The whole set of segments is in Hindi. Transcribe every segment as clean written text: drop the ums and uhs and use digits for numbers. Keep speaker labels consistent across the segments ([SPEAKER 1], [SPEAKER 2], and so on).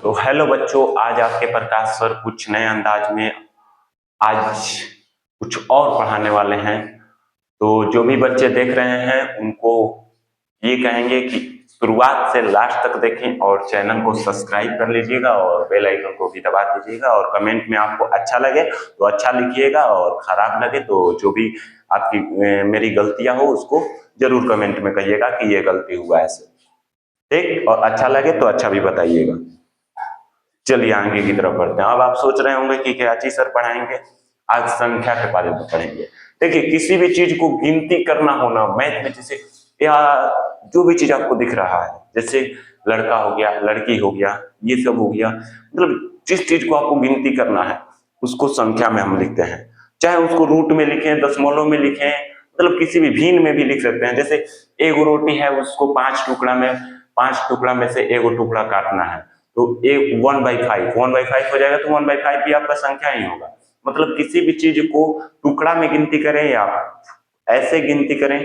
[SPEAKER 1] तो हेलो बच्चों, आज आपके प्रकाश सर कुछ नए अंदाज में आज कुछ और पढ़ाने वाले हैं। तो जो भी बच्चे देख रहे हैं उनको ये कहेंगे कि शुरुआत से लास्ट तक देखें और चैनल को सब्सक्राइब कर लीजिएगा और बेल आइकन को भी दबा दीजिएगा। और कमेंट में आपको अच्छा लगे तो अच्छा लिखिएगा और खराब लगे तो जो भी आपकी मेरी गलतियां हो उसको जरूर कमेंट में कहिएगा कि ये गलती हुआ ऐसे, ठीक। और अच्छा लगे तो अच्छा भी बताइएगा। चलिए आगे की तरफ बढ़ते हैं। अब आप सोच रहे होंगे कि क्या चीज सर पढ़ाएंगे। आज संख्या के बारे में पढ़ेंगे। देखिए, किसी भी चीज को गिनती करना होना मैथ में, जैसे या जो भी चीज आपको दिख रहा है, जैसे लड़का हो गया, लड़की हो गया, ये सब हो गया, मतलब जिस चीज को आपको गिनती करना है उसको संख्या में हम लिखते हैं। चाहे उसको रूट में लिखें, दशमलव में लिखें, मतलब किसी भी भिन्न में भी लिख सकते हैं। जैसे एक रोटी है, उसको पांच टुकड़ा में से एक टुकड़ा काटना है तो एक 1/5 हो जाएगा, तो 1/5 भी आपका संख्या ही होगा। मतलब किसी भी चीज को टुकड़ा में गिनती करें या ऐसे गिनती करें,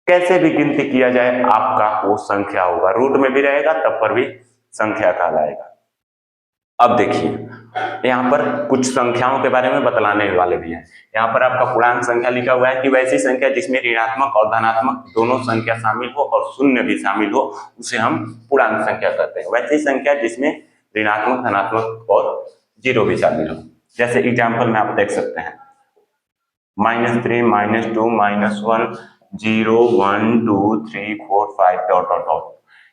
[SPEAKER 1] कैसे भी गिनती किया जाए आपका वो संख्या होगा। रूट में भी रहेगा तब पर भी संख्या कहलाएगा। अब देखिए, यहाँ पर कुछ संख्याओं के बारे में बतलाने वाले भी हैं। यहाँ पर आपका पूर्णांक संख्या लिखा हुआ है कि वैसी संख्या जिसमें ऋणात्मक और धनात्मक दोनों संख्या शामिल हो और शून्य भी शामिल हो उसे हम पूर्णांक संख्या कहते हैं। वैसी संख्या जिसमें ऋणात्मक, धनात्मक और जीरो भी शामिल हो। जैसे एग्जाम्पल में आप देख सकते हैं -3, -2, -1, 0, 1, 2, 3, 4, 5 डॉट डॉट डॉट।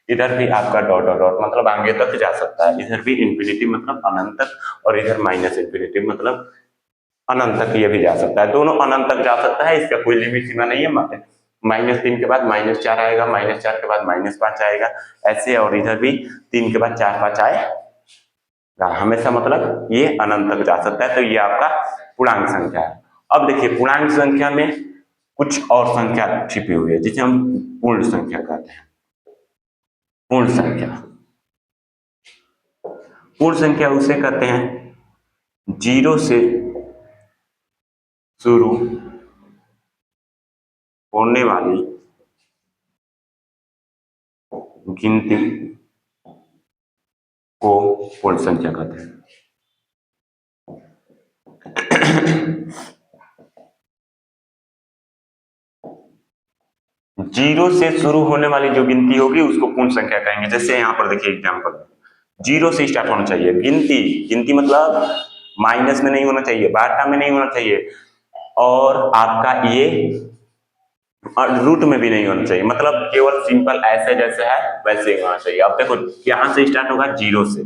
[SPEAKER 1] इधर भी आपका डॉट डॉट डॉट मतलब आगे तक जा सकता है। इधर भी इंफिनिटी मतलब अनंत तक, और इधर माइनस इंफिनिटी मतलब अनंत तक ये भी जा सकता है। दोनों अनंत तक जा सकता है, इसका कोई लिमिट सीमा नहीं है। -3 के बाद -4 आएगा, -4 के बाद -5 आएगा, ऐसे। और इधर भी 3 के बाद 4, 5 आएगा हमेशा, मतलब ये अनंत तक जा सकता है। तो ये आपका पूर्णांक संख्या है। अब देखिए, पूर्णांक संख्या में कुछ और संख्या छिपी हुई है जिसे हम पूर्ण संख्या कहते हैं। पूर्ण संख्या, पूर्ण संख्या उसे कहते हैं जीरो से शुरू होने वाली गिनती को पूर्ण संख्या कहते हैं। जीरो से शुरू होने वाली जो गिनती होगी उसको पूर्ण संख्या कहेंगे। जैसे यहाँ पर देखिए एग्जाम्पल, जीरो से स्टार्ट होना चाहिए गिनती। गिनती मतलब माइनस में नहीं होना चाहिए, बाटा में नहीं होना चाहिए, और आपका ये रूट में भी नहीं होना चाहिए। मतलब केवल सिंपल ऐसे जैसे है वैसे ही होना चाहिए। अब देखो, यहाँ से स्टार्ट होगा जीरो से,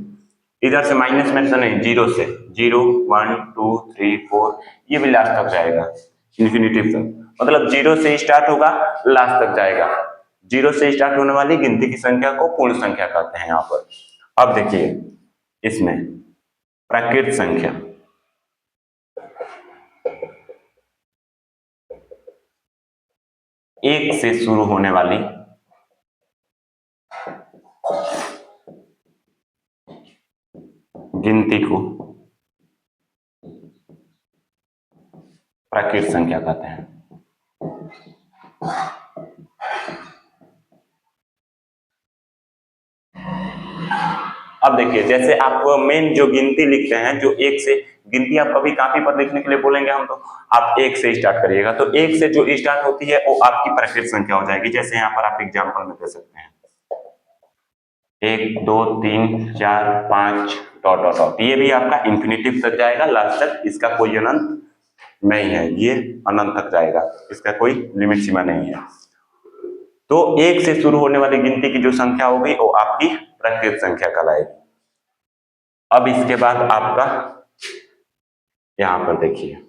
[SPEAKER 1] इधर से माइनस में तो नहीं, जीरो से, 0, 1, 2, 3, 4, ये भी लास्ट तक जाएगा इंफिनिटिव तक। मतलब जीरो से स्टार्ट होगा, लास्ट तक जाएगा। जीरो से स्टार्ट होने वाली गिनती की संख्या को पूर्ण संख्या कहते हैं यहाँ पर। अब देखिए, इसमें प्राकृत संख्या, एक से शुरू होने वाली गिनती को प्राकृत संख्या कहते हैं। अब देखिए, जैसे आप मेन जो गिनती लिखते हैं, जो एक से गिनती आप कभी कॉपी पर लिखने के लिए बोलेंगे हम, तो आप एक से स्टार्ट करिएगा। तो एक से जो स्टार्ट होती है वो आपकी प्राकृत संख्या हो जाएगी। जैसे यहाँ पर आप एग्जाम्पल में दे सकते हैं 1, 2, 3, 4, 5 डॉट डॉट डॉट। ये भी आपका इंफिनिटिव तक जाएगा, लास्ट तक। इसका कोई अनंत नहीं है, ये अनंत तक जाएगा, इसका कोई लिमिट सीमा नहीं है। तो एक से शुरू होने वाली गिनती की जो संख्या होगी वो आपकी प्राकृत संख्या कहलाएगी। अब इसके बाद आपका यहां पर देखिए,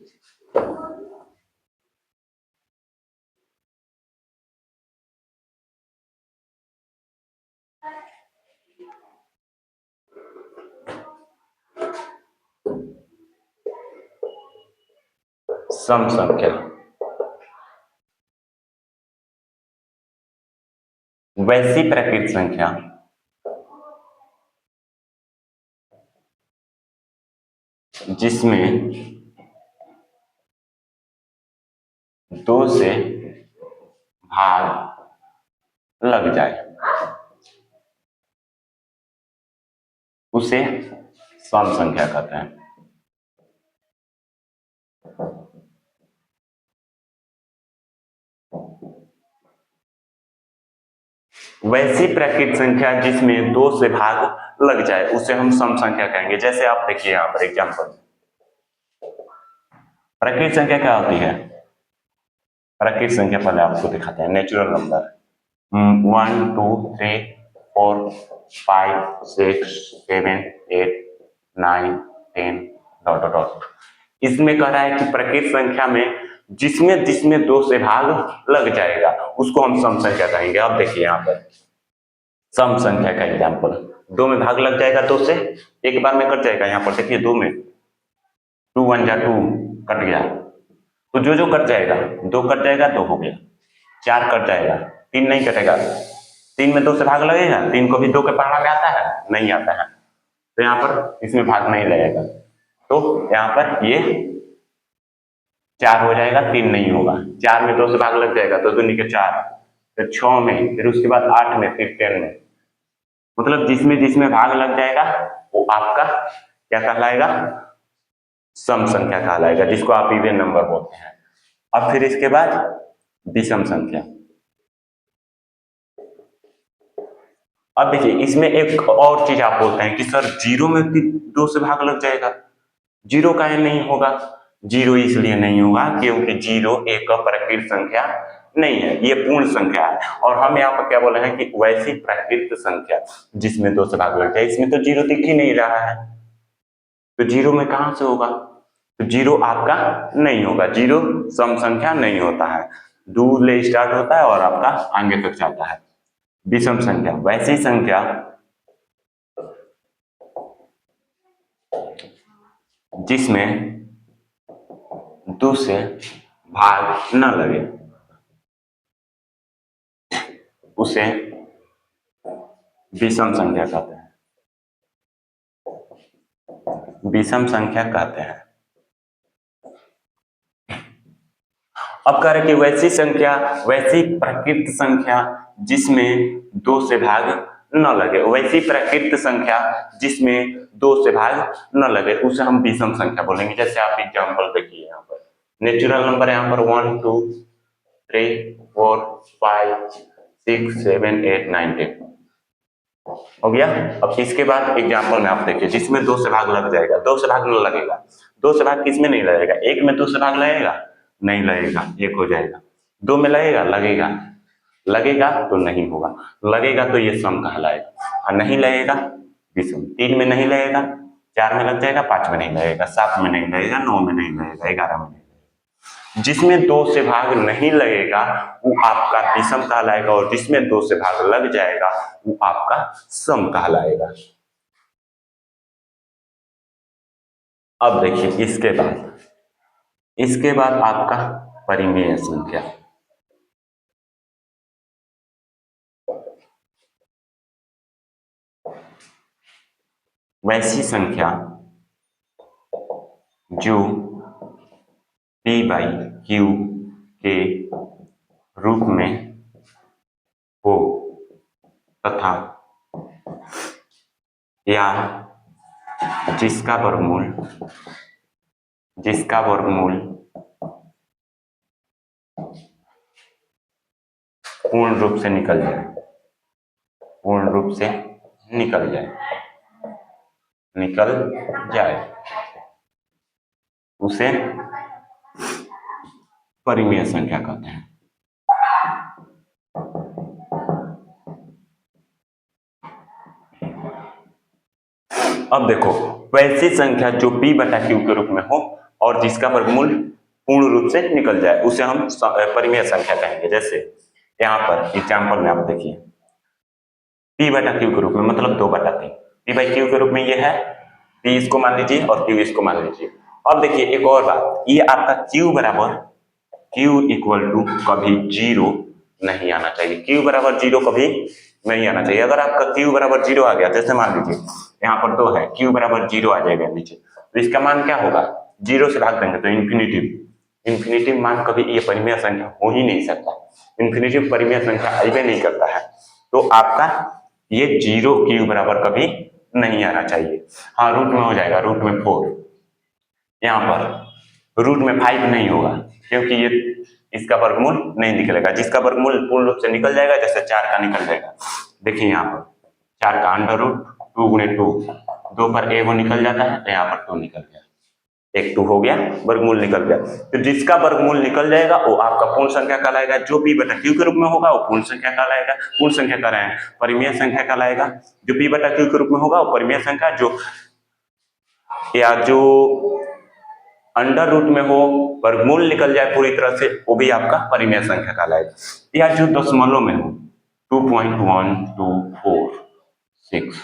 [SPEAKER 1] सम संख्या, वैसी प्राकृत संख्या जिसमें 2 से भाग लग जाए उसे सम संख्या कहते हैं। वैसी प्राकृत संख्या जिसमें 2 से भाग लग जाए उसे हम सम संख्या कहेंगे। जैसे आप देखिए यहाँ पर एग्जाम्पल, प्राकृत संख्या क्या होती है? प्राकृत संख्या पहले आपको दिखाते हैं। Natural number 1 2 3 4 5 6 7 8 9 10 dot dot dot. इसमें कह रहा है कि प्राकृत संख्या में जिसमें जिसमें 2 से भाग लग जाएगा उसको हम सम संख्या कहेंगे। अब देखिए यहाँ पर सम संख्या का एग्जाम्पल, 2 में भाग लग जाएगा 2 से, एक बार में कट जाएगा। यहाँ पर देखिए 2 में 2 1 जा 2 कट गया, तो जो जो कट जाएगा 2 कट जाएगा 2 हो गया, 4 कट जाएगा 3 नहीं कटेगा, 3 में 2 से भाग लगेगा, 3 को भी 2 के पढ़ना में आता है? नहीं आता है, तो यहाँ पर इसमें भाग नहीं लगेगा, तो यहाँ पर ये 4 हो जाएगा, 3 नहीं होगा। 4 में 2 से भाग लग जाएगा तो 2 के 4, फिर 6 में, फिर उसके बाद 8 में, फिर 10 में, मतलब जिसमें जिसमें भाग लग जाएगा वो आपका क्या कहलाएगा? सम संख्या कहलाएगा, जिसको आप इवन नंबर बोलते हैं। अब फिर इसके बाद विषम संख्या। अब देखिए इसमें एक और चीज आप बोलते हैं कि सर 0 में 2 से भाग लग जाएगा, 0 काहे नहीं होगा? 0 इसलिए नहीं होगा क्योंकि 0 एक प्राकृत संख्या नहीं है, ये पूर्ण संख्या है। और हम यहाँ पर क्या बोले हैं कि वैसी प्राकृत संख्या जिसमें 2 से भाग लग जाए, इसमें तो 0 दिख ही नहीं रहा है, तो 0 में कहां से होगा? तो 0 आपका नहीं होगा, 0 सम संख्या नहीं होता है, 2 ले स्टार्ट होता है और आपका आगे तक जाता है। विषम संख्या वैसी संख्या जिसमें 2 से भाग न लगे उसे विषम संख्या कहते हैं। विषम संख्या कहते हैं। अब कह रहे कि वैसी संख्या, वैसी प्राकृत संख्या जिसमें 2 से भाग न लगे, वैसी प्राकृत संख्या जिसमें 2 से भाग न लगे उसे हम विषम संख्या बोलेंगे। जैसे आप एग्जांपल देखिए यहाँ पर नेचुरल नंबर यहाँ पर 1 2 3 4 5 6 7 8 9 10 हो गया। अब इसके बाद एग्जांपल में आप देखिए जिसमें 2 से भाग लग जाएगा, 2 से भाग न लगेगा, 2 से भाग किसमें नहीं लगेगा? 1 में 2 से भाग लगेगा? नहीं लगेगा, 1 हो जाएगा। 2 में लगेगा? लगेगा, लगेगा तो नहीं होगा, लगेगा तो ये सम कहलाएगा, और नहीं लगेगा विषम। 3 में नहीं लगेगा, 4 में लग जाएगा, 5 में नहीं लगेगा, 7 में नहीं लगेगा, 9 में नहीं लगेगा, 11 में नहीं। जिसमें 2 से भाग नहीं लगेगा वो आपका विषम कहलाएगा, और जिसमें 2 से भाग लग जाएगा वो आपका सम कहलाएगा। अब देखिए इसके बाद आपका परिमेय संख्या। वैसी संख्या जो p/q के रूप में हो तथा या जिसका वर्गमूल पूर्ण रूप से निकल जाए उसे परिमेय संख्या कहते हैं। अब देखो वैसी संख्या जो p/q के रूप में हो और जिसका वर्गमूल पूर्ण रूप से निकल जाए उसे हम परिमेय संख्या कहेंगे। जैसे यहाँ पर एग्जाम्पल में आप देखिए p/q के रूप में मतलब 2/3, p/q के रूप में ये है, p इसको मान लीजिए और q इसको मान लीजिए। अब देखिए एक और बात, ये आपका q इक्वल टू कभी 0 नहीं आना चाहिए, q बराबर 0 कभी नहीं आना चाहिए। अगर आपका q बराबर 0 आ गया, जैसे मान लीजिए यहाँ पर 2 है, q बराबर 0 आ जाएगा नीचे, तो इसका मान क्या होगा? 0 से भाग देंगे तो इन्फिनिटिव मान कभी ये परिमेय संख्या हो ही नहीं सकता, इन्फिनिटिव परिमेय संख्या आइबे नहीं करता है, तो आपका ये 0 q बराबर कभी नहीं आना चाहिए। हाँ, रूट में हो जाएगा, रूट में 4, यहाँ पर रूट में 5 नहीं होगा, क्योंकि ये इसका वर्गमूल नहीं निकलेगा। जिसका वर्गमूल पूर्ण रूप से निकल जाएगा, जैसे 4 का निकल जाएगा, देखिए यहाँ पर 4 का अंडर रूट 2 गुणे 2, 2 पर ए वो निकल जाता है, तो यहाँ पर 2 निकल गया, एक 2 हो गया, वर्गमूल निकल गया। तो जिसका वर्गमूल निकल जाएगा वो आपका पूर्ण संख्या कहलाएगा। जो p बटा q के रूप में होगा वो पूर्ण संख्या कहलाएगा, पूर्ण संख्या कह रहे हैं, परिमेय संख्या कहलाएगा। जो p बटा q के रूप में होगा वो परिमेय संख्या, जो या जो अंडर रूट में हो, वर्गमूल निकल जाए पूरी तरह से, वो भी आपका परिमेय संख्या कहलाएगा। या जो दशमलव में हो 2.1246,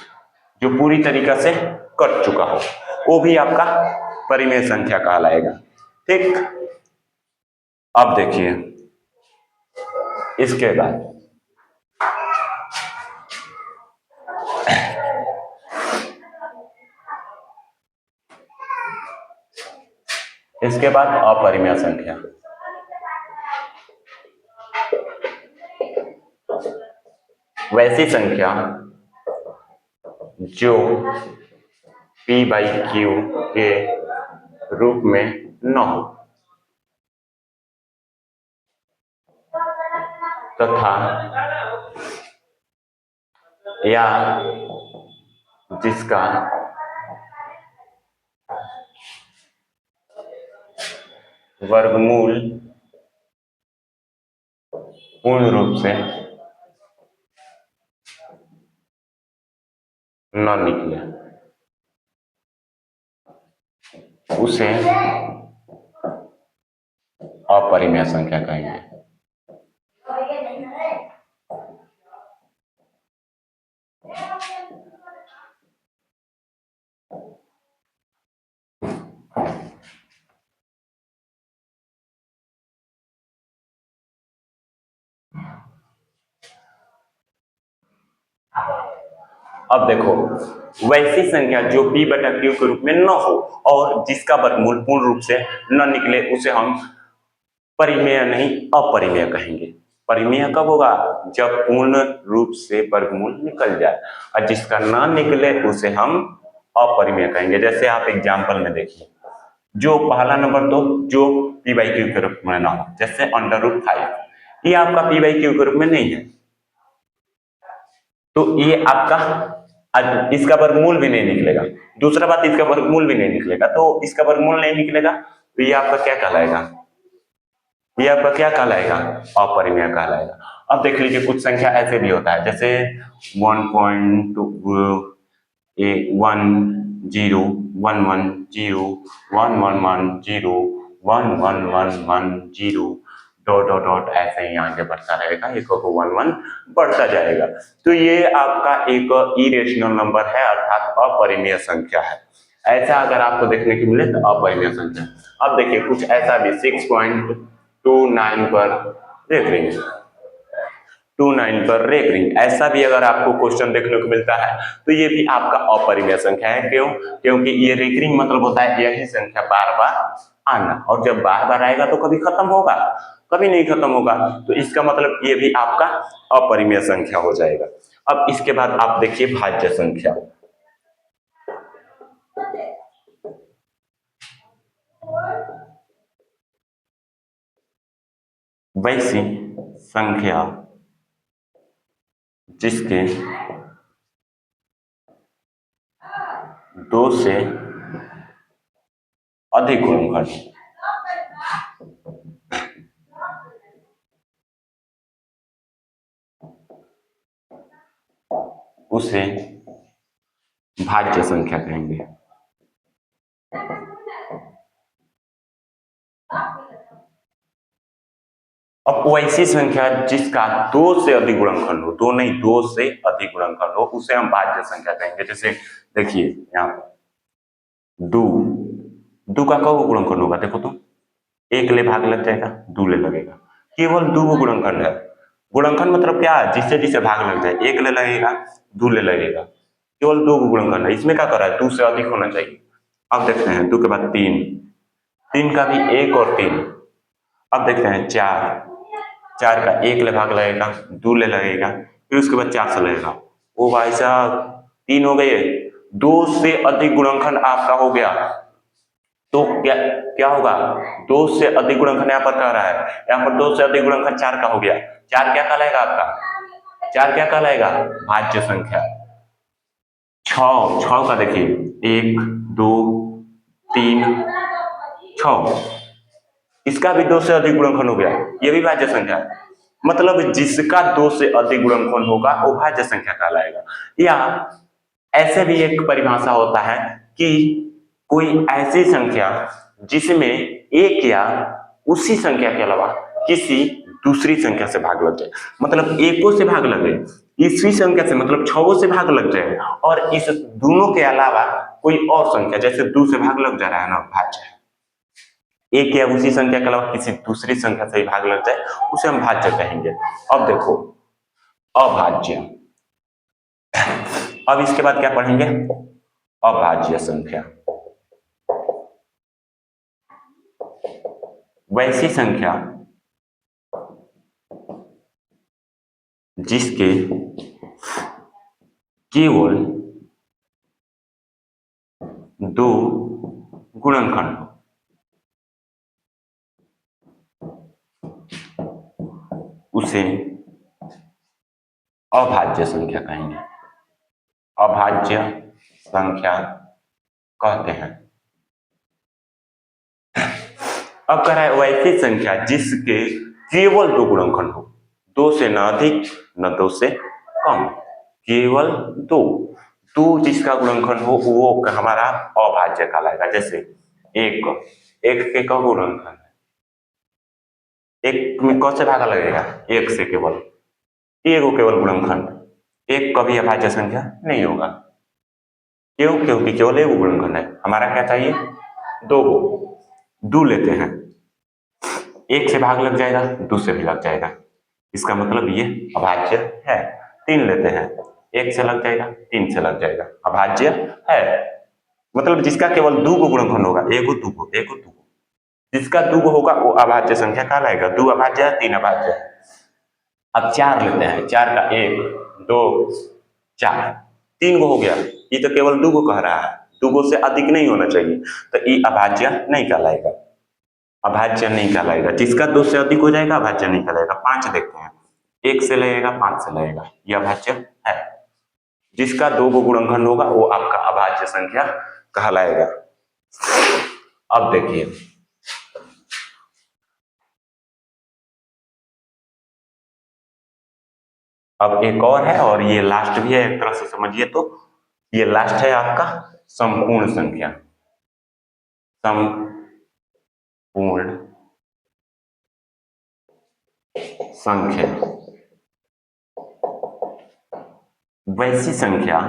[SPEAKER 1] जो पूरी तरीका से कट चुका हो, वो भी आपका परिमेय संख्या कहलाएगा। ठीक, अब देखिए इसके बाद अपरिमेय संख्या। वैसी संख्या जो p बाई क्यू के रूप में न हो तथा या जिसका वर्गमूल पूर्ण रूप से न निकले, उसे अपरिमेय संख्या कहेंगे। अब देखो, वैसी संख्या जो p बटा q के रूप में न हो और जिसका वर्गमूल पूर्ण रूप से न निकले, उसे हम परिमेय नहीं अपरिमेय कहेंगे। परिमेय कब होगा? जब पूर्ण रूप से वर्गमूल निकल जाए, और जिसका ना निकले उसे हम अपरिमेय कहेंगे। जैसे आप एग्जाम्पल में देखिए, जो पहला नंबर तो जो p बाई क्यू के रूप में ना हो, जैसे अंडर रूट 5, ये आपका p बाई क्यू के रूप में नहीं है, तो ये आपका इसका वर्गमूल भी नहीं निकलेगा। दूसरा बात, इसका वर्गमूल भी नहीं निकलेगा, तो इसका वर्गमूल नहीं निकलेगा तो ये आपका क्या कहलाएगा? ये आपका क्या कहलाएगा? अपरिमेय कहलाएगा। अब देख लीजिए, कुछ संख्या ऐसे भी होता है, जैसे 1.2 10 110 1110 1111 डॉट डॉट डॉट ऐसे ही आगे बढ़ता रहेगा, एक को 1 बढ़ता जाएगा। तो ये आपका एक इरेशनल नंबर है, अर्थात अपरिमेय संख्या है। ऐसा अगर आपको देखने को मिले तो अपरिमेय संख्या। अब देखिए, कुछ ऐसा भी 6.29 पर देख रही 29 पर रेक रिंग, ऐसा भी अगर आपको क्वेश्चन देखने को मिलता है तो ये भी आपका अपरिमेय संख्या है। क्यों? क्योंकि ये रेकरिंग मतलब होता है यही संख्या बार बार आना, और जब बार बार आएगा तो कभी खत्म होगा? कभी नहीं खत्म होगा। तो इसका मतलब ये भी आपका अपरिमेय संख्या हो जाएगा। अब इसके बाद आप देखिए भाज्य संख्या। वैसी संख्या जिसके 2 से अधिक गुणनखंड, उसे भाज्य संख्या कहेंगे। अब वैसी संख्या जिसका 2 से अधिक गुणनखंड हो, 2 नहीं 2 से अधिक गुणनखंड हो, उसे हम भाज्य संख्या कहेंगे। जैसे देखिए यहाँ पर 2 का कब गुणनखंड होगा? देखो तो 1 ले भाग लग जाएगा, 2 ले लगेगा, केवल 2 गुणनखंड है। गुणनखंड मतलब क्या? जिससे जिसे भाग लग जाए, 1 ले लगेगा, 2 ले लगेगा, केवल 2 गुणनखंड है। इसमें क्या कर रहा है? 2 से अधिक होना चाहिए। अब देखते हैं 2 के बाद 3 का भी 1 और 3। अब देखते हैं 4 का 1 ले भाग लगेगा, 2 ले लगेगा, फिर उसके बाद 4 से लगेगा। ओ भाई साहब, 3 हो गए, 2 से अधिक गुणनखंड आपका हो गया तो क्या क्या होगा? 2 से अधिक गुणनखंड यहाँ पर कह रहा है, यहाँ पर 2 से अधिक गुणनखंड 4 का हो गया। 4 क्या कहलाएगा आपका? 4 क्या कहलाएगा? भाज्य संख्या। 6 का देखिए 1 2 3 6, इसका भी 2 से अधिक गुणनखंड हो गया, ये भी भाज्य संख्या है। मतलब जिसका 2 से अधिक गुणनखंड होगा वो भाज्य संख्या कहलाएगा। या ऐसे भी एक परिभाषा होता है कि कोई ऐसी संख्या जिसमें एक या उसी संख्या के अलावा किसी दूसरी संख्या से भाग लग जाए, मतलब एको से भाग लगे, इसी संख्या से मतलब 6 से भाग लग जाए और इस दोनों के अलावा कोई और संख्या जैसे 2 से भाग लग जा रहा है ना, भाज्य है। एक या उसी संख्या के अलावा किसी दूसरी संख्या से भाग लग जाए उसे हम भाज्य कहेंगे। अब देखो अभाज्य, अब इसके बाद क्या पढ़ेंगे? अभाज्य संख्या। वैसी संख्या जिसके केवल 2 गुणनखंड हो, उसे अभाज्य संख्या कहेंगे, अभाज्य संख्या कहते हैं। अब कह रहा है वैसी संख्या जिसके केवल 2 गुणनखंड हो, 2 से न अधिक न 2 से कम, केवल 2 जिसका गुणनखंड हो वो हमारा अभाज्य कहलाएगा। जैसे एक के क गुणनखंड है, एक में क से भागा लगेगा, एक से केवल एक केवल गुणनखंड, एक कभी अभाज्य संख्या नहीं होगा। क्यों? क्योंकि केवल एक गुणनखंड है। हमारा क्या चाहिए? 2 2 लेते हैं, एक से भाग लग जाएगा, 2 से भी लग जाएगा, इसका मतलब ये अभाज्य है। 3 लेते हैं, एक से लग जाएगा, 3 से लग जाएगा, अभाज्य है। मतलब जिसका केवल 2 गुणनखंड होगा, एगो दूगो, जिसका 2 होगा वो अभाज्य संख्या कहलाएगा। 2 अभाज्य है, 3 अभाज्य है। अब 4 लेते हैं, 4 का 1 2 4, 3 गो हो गया, ये तो केवल 2 कह रहा है, 2 से अधिक नहीं होना चाहिए, तो ये अभाज्य नहीं कहलाएगा, अभाज्य नहीं कहलाएगा। जिसका 2 से अधिक हो जाएगा अभाज्य नहीं कहलाएगा। 5 देखते हैं, 1 से लगेगा, 5 से लगेगा, यह अभाज्य है। जिसका 2 गुणनखंड होगा वो आपका अभाज्य संख्या कहलाएगा। अब देखिए अब एक और है और ये लास्ट भी है, एक तरह से समझिए तो ये लास्ट है आपका संपूर्ण संख्या। संपूर्ण संख्या वैसी संख्या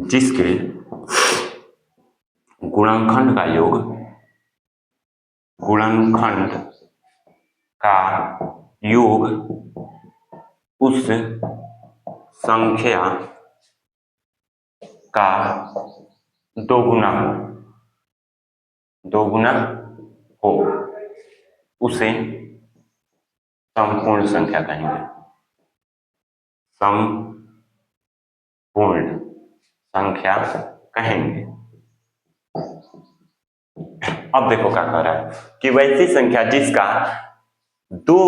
[SPEAKER 1] जिसके गुणनखंड का योग उस संख्या का 2 गुना हो, उसे संपूर्ण संख्या कहेंगे। संपूर्ण संख्या कहेंगे। अब देखो क्या कह रहा है कि वैसी संख्या जिसका 2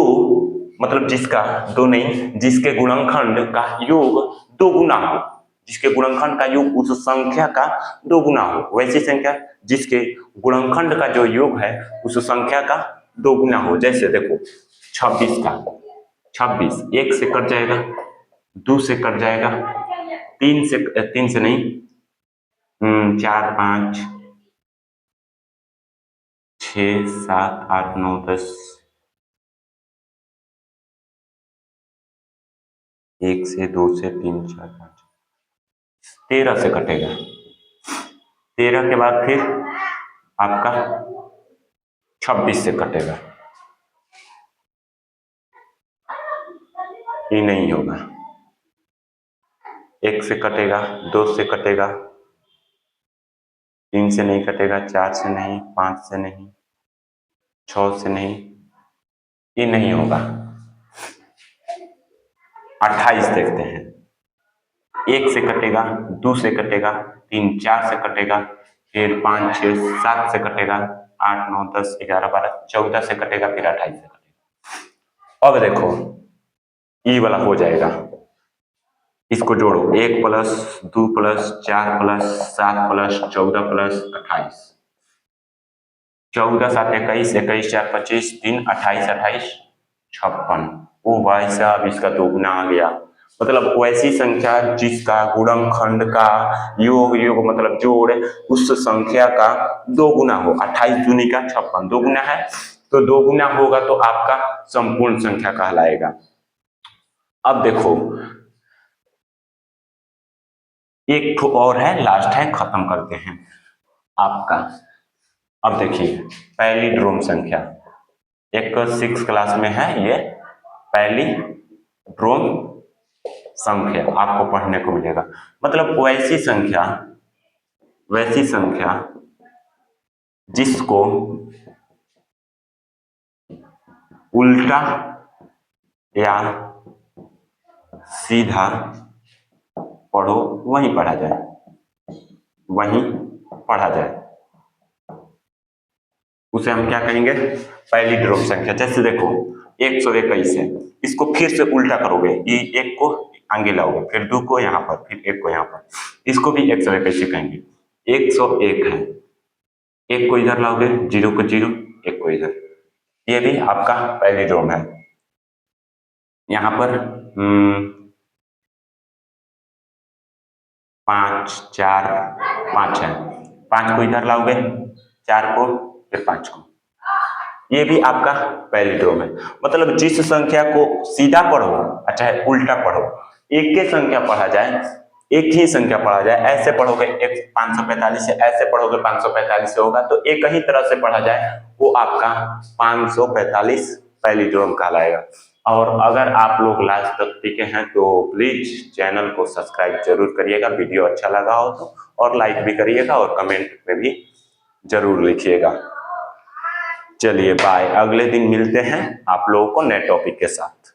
[SPEAKER 1] मतलब जिसका 2 नहीं, जिसके गुणनखंड का योग 2 गुना हो, जिसके गुणनखंड का योग उस संख्या का 2 गुना हो, वैसी संख्या जिसके गुणनखंड का जो योग है उस संख्या का 2 गुना हो। जैसे देखो 26 का 26, 1 से कट जाएगा, 2 से कट जाएगा, 3 से नहीं, 4 5 6 7 8 9 10, 1 से 2 से 3 4 5 13 से कटेगा। 13 के बाद फिर आपका 26 से कटेगा, ये नहीं होगा। 1 से कटेगा, 2 से कटेगा, 3 से नहीं कटेगा, 4 से नहीं, 5 से नहीं, 6 से नहीं, ये नहीं होगा। 28 देखते हैं, 1 से कटेगा, 2 से कटेगा, 3 4 से कटेगा, फिर 5 6 7 से कटेगा, 8 9 10 11 12 14 से कटेगा, फिर 28 से कटेगा। अब देखो ई वाला हो जाएगा, इसको जोड़ो 1 plus 2 plus 4 plus 7 plus 14 plus 28, 14 7 21, 21 4 25, 3 28 28 56। ओ भाई साहब, इसका दोगुना आ गया। मतलब वैसी संख्या जिसका गुणनखंड का योग योग मतलब जोड़ उस संख्या का दोगुना हो। 28 दूनी का 56 दोगुना है, तो दोगुना होगा तो आपका संपूर्ण संख्या कहलाएगा। अब देखो एक ठो और है, लास्ट है, खत्म करते हैं आपका। अब देखिए पहली ड्रोम संख्या, एक 6 क्लास में है ये पहली ड्रोम संख्या आपको पढ़ने को मिलेगा। मतलब वैसी संख्या जिसको उल्टा या सीधा पढ़ो वहीं पढ़ा जाए, वहीं पढ़ा जाए, उसे हम क्या कहेंगे, पहली ड्रोम संख्या। जैसे देखो 121 है, इसको फिर से उल्टा करोगे, ये 1 को आगे लाओगे, फिर 2 को यहाँ पर, फिर 1 को यहाँ पर, इसको भी 121 कहेंगे। 101 है, 1 को इधर लाओगे, 0 को 0, 1 को इधर, ये भी आपका पहली ड्रोम है। यहाँ पर 5 4 5 है, 5 को इधर लाओगे, 4 को, फिर 5 को, ये भी आपका पहली ड्रोम है। मतलब जिस संख्या को सीधा पढ़ो चाहे उल्टा पढ़ो, एक ही संख्या पढ़ा जाए, एक ही संख्या पढ़ा जाए, ऐसे पढ़ोगे 545 से, ऐसे पढ़ोगे 545 से होगा, तो एक ही तरह से पढ़ा जाए वो आपका 545 पहली ड्रोम कहलाएगा। और अगर आप लोग लास्ट तक टिके हैं तो प्लीज चैनल को सब्सक्राइब जरूर करिएगा, वीडियो अच्छा लगा हो तो, और लाइक भी करिएगा और कमेंट में भी जरूर लिखिएगा। चलिए बाय, अगले दिन मिलते हैं आप लोगों को नए टॉपिक के साथ।